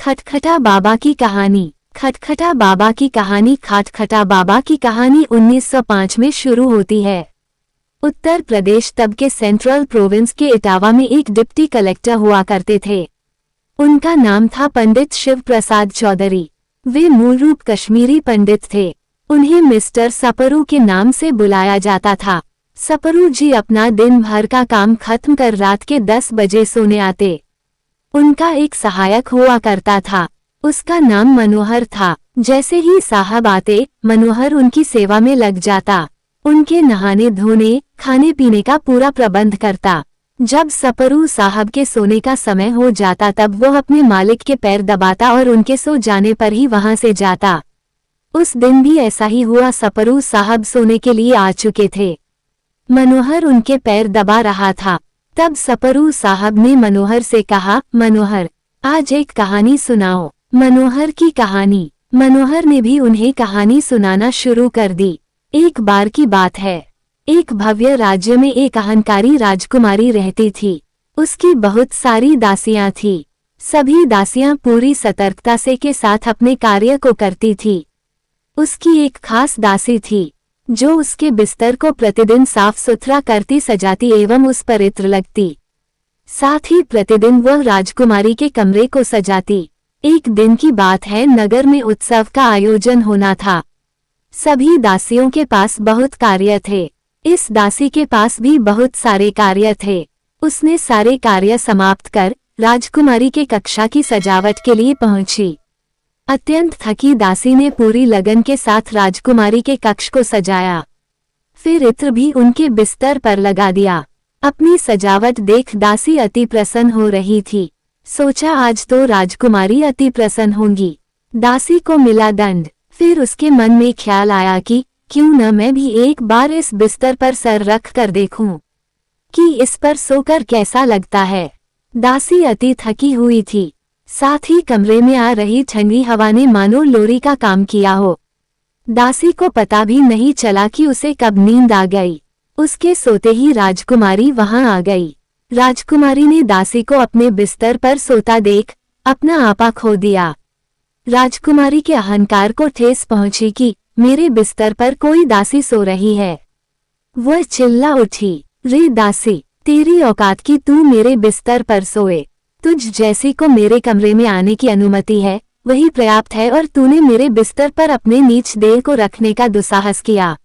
खटखटा बाबा की कहानी। खटखटा बाबा की कहानी। खटखटा बाबा की कहानी 1905 में शुरू होती है। उत्तर प्रदेश तब के सेंट्रल प्रोविंस के इटावा में एक डिप्टी कलेक्टर हुआ करते थे। उनका नाम था पंडित शिव प्रसाद चौधरी। वे मूल रूप कश्मीरी पंडित थे। उन्हें मिस्टर सपरू के नाम से बुलाया जाता था। सपरू जी अपना दिन भर का काम खत्म कर रात के 10 बजे सोने आते। उनका एक सहायक हुआ करता था, उसका नाम मनोहर था। जैसे ही साहब आते, मनोहर उनकी सेवा में लग जाता, उनके नहाने धोने खाने पीने का पूरा प्रबंध करता। जब सपरू साहब के सोने का समय हो जाता तब वो अपने मालिक के पैर दबाता और उनके सो जाने पर ही वहां से जाता। उस दिन भी ऐसा ही हुआ। सपरू साहब सोने के लिए आ चुके थे। मनोहर उनके पैर दबा रहा था। तब सपरू साहब ने मनोहर से कहा, मनोहर आज एक कहानी सुनाओ। मनोहर की कहानी। मनोहर ने भी उन्हें कहानी सुनाना शुरू कर दी। एक बार की बात है, एक भव्य राज्य में एक अहंकारी राजकुमारी रहती थी। उसकी बहुत सारी दासियां थी। सभी दासियां पूरी सतर्कता से के साथ अपने कार्य को करती थी। उसकी एक खास दासी थी जो उसके बिस्तर को प्रतिदिन साफ सुथरा करती, सजाती एवं उस पर इत्र लगती। साथ ही प्रतिदिन वह राजकुमारी के कमरे को सजाती। एक दिन की बात है, नगर में उत्सव का आयोजन होना था। सभी दासियों के पास बहुत कार्य थे। इस दासी के पास भी बहुत सारे कार्य थे। उसने सारे कार्य समाप्त कर राजकुमारी के कक्षा की सजावट के लिए पहुंची। अत्यंत थकी दासी ने पूरी लगन के साथ राजकुमारी के कक्ष को सजाया। फिर इत्र भी उनके बिस्तर पर लगा दिया। अपनी सजावट देख दासी अति प्रसन्न हो रही थी। सोचा आज तो राजकुमारी अति प्रसन्न होंगी। दासी को मिला दंड। फिर उसके मन में ख्याल आया कि क्यों न मैं भी एक बार इस बिस्तर पर सर रख कर देखूं कि इस पर सोकर कैसा लगता है। दासी अति थकी हुई थी। साथ ही कमरे में आ रही ठंडी हवा ने मानो लोरी का काम किया हो। दासी को पता भी नहीं चला कि उसे कब नींद आ गई। उसके सोते ही राजकुमारी वहां आ गई। राजकुमारी ने दासी को अपने बिस्तर पर सोता देख अपना आपा खो दिया। राजकुमारी के अहंकार को ठेस पहुंची कि मेरे बिस्तर पर कोई दासी सो रही है। वह चिल्ला उठी, रे दासी, तेरी औकात की तू मेरे बिस्तर पर सोए। तुझ जैसी को मेरे कमरे में आने की अनुमति है, वही पर्याप्त है, और तूने मेरे बिस्तर पर अपने नीच देह को रखने का दुस्साहस किया।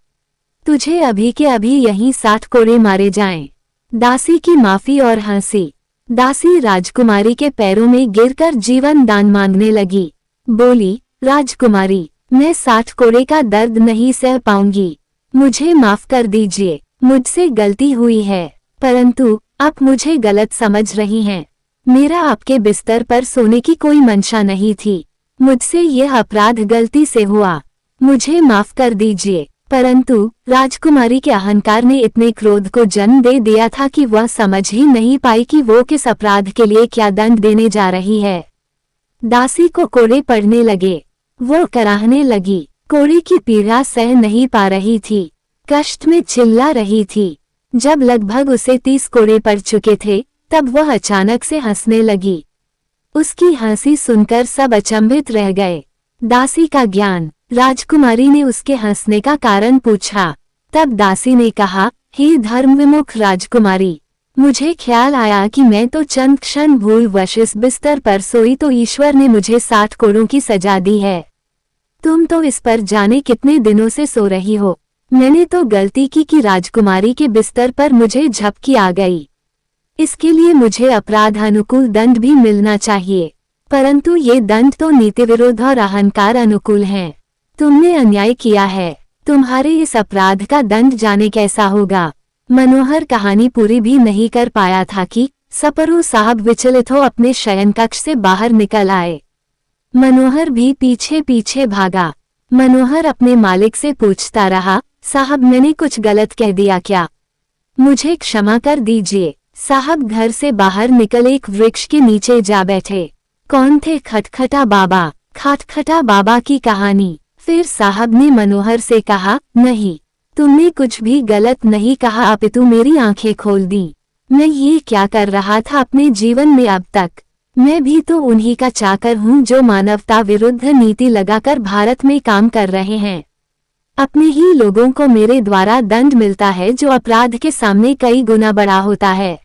तुझे अभी के अभी यहीं 60 कोड़े मारे जाएं। दासी की माफी और हंसी। दासी राजकुमारी के पैरों में गिरकर जीवन दान मांगने लगी। बोली, राजकुमारी, मैं 60 कोड़े का दर्द नहीं सह पाऊंगी। मुझे माफ कर दीजिए, मुझसे गलती हुई है, परंतु आप मुझे गलत समझ रही हैं। मेरा आपके बिस्तर पर सोने की कोई मंशा नहीं थी। मुझसे यह अपराध गलती से हुआ, मुझे माफ कर दीजिए। परंतु राजकुमारी के अहंकार ने इतने क्रोध को जन्म दे दिया था कि वह समझ ही नहीं पाई कि वो किस अपराध के लिए क्या दंड देने जा रही है। दासी को कोड़े पड़ने लगे। वो कराहने लगी। कोड़े की पीड़ा सह नहीं पा रही थी, कष्ट में चिल्ला रही थी। जब लगभग उसे 30 कोड़े पड़ चुके थे तब वह अचानक से हंसने लगी। उसकी हंसी सुनकर सब अचंभित रह गए। दासी का ज्ञान। राजकुमारी ने उसके हंसने का कारण पूछा। तब दासी ने कहा, हे धर्म विमुख राजकुमारी, मुझे ख्याल आया कि मैं तो चंद क्षण भूलवश इस बिस्तर पर सोई तो ईश्वर ने मुझे 60 कोड़ों की सजा दी है। तुम तो इस पर जाने कितने दिनों से सो रही हो। मैंने तो गलती की कि राजकुमारी के बिस्तर पर मुझे झपकी आ गई। इसके लिए मुझे अपराध अनुकूल दंड भी मिलना चाहिए, परंतु ये दंड तो नीति विरुद्ध और अहंकार अनुकूल हैं। तुमने अन्याय किया है। तुम्हारे इस अपराध का दंड जाने कैसा होगा। मनोहर कहानी पूरी भी नहीं कर पाया था कि सपरू साहब विचलित हो अपने शयन कक्ष से बाहर निकल आए। मनोहर भी पीछे पीछे भागा। मनोहर अपने मालिक से पूछता रहा, साहब मैंने कुछ गलत कह दिया क्या? मुझे क्षमा कर दीजिए। साहब घर से बाहर निकल एक वृक्ष के नीचे जा बैठे। कौन थे? खटखटा बाबा। खटखटा बाबा की कहानी। फिर साहब ने मनोहर से कहा, नहीं, तुमने कुछ भी गलत नहीं कहा, अपितु मेरी आंखें खोल दी। मैं ये क्या कर रहा था अपने जीवन में अब तक। मैं भी तो उन्हीं का चाकर हूँ जो मानवता विरुद्ध नीति लगाकर भारत में काम कर रहे हैं। अपने ही लोगों को मेरे द्वारा दंड मिलता है जो अपराध के सामने कई गुना बड़ा होता है।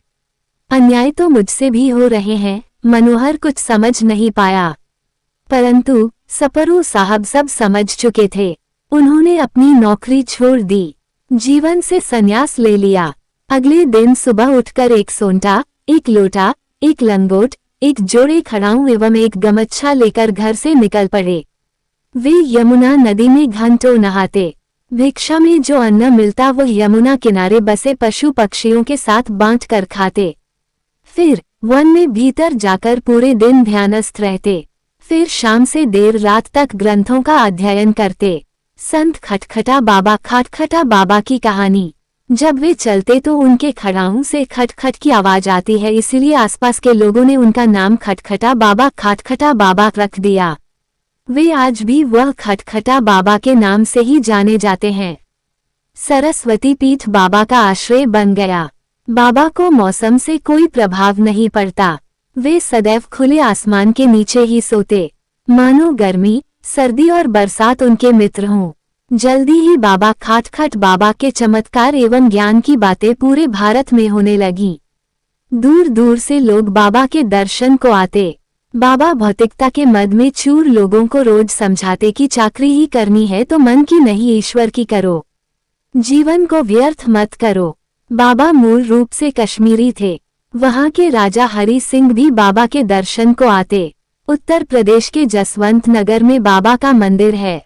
अन्याय तो मुझसे भी हो रहे हैं। मनोहर कुछ समझ नहीं पाया, परंतु सपरू साहब सब समझ चुके थे। उन्होंने अपनी नौकरी छोड़ दी, जीवन से संन्यास ले लिया। अगले दिन सुबह उठकर एक सोंटा, एक लोटा, एक लंगोट, एक जोड़े खड़ाऊं एवं एक गमछा लेकर घर से निकल पड़े। वे यमुना नदी में घंटों नहाते। भिक्षा में जो अन्न मिलता वह यमुना किनारे बसे पशु पक्षियों के साथ बांट कर खाते। फिर वन में भीतर जाकर पूरे दिन ध्यानस्थ रहते। फिर शाम से देर रात तक ग्रंथों का अध्ययन करते। संत खटखटा बाबा की कहानी। जब वे चलते तो उनके खड़ाऊं से खटखट की आवाज आती है, इसलिए आसपास के लोगों ने उनका नाम खटखटा बाबा रख दिया। वे आज भी वह खटखटा बाबा के नाम से ही जाने जाते हैं। सरस्वती पीठ बाबा का आश्रय बन गया। बाबा को मौसम से कोई प्रभाव नहीं पड़ता। वे सदैव खुले आसमान के नीचे ही सोते, मानो गर्मी, सर्दी और बरसात उनके मित्र हों। जल्दी ही बाबा खटखट बाबा के चमत्कार एवं ज्ञान की बातें पूरे भारत में होने लगी। दूर दूर से लोग बाबा के दर्शन को आते। बाबा भौतिकता के मद में चूर लोगों को रोज समझाते कि चाकरी ही करनी है तो मन की नहीं ईश्वर की करो, जीवन को व्यर्थ मत करो। बाबा मूल रूप से कश्मीरी थे। वहां के राजा हरि सिंह भी बाबा के दर्शन को आते। उत्तर प्रदेश के जसवंत नगर में बाबा का मंदिर है।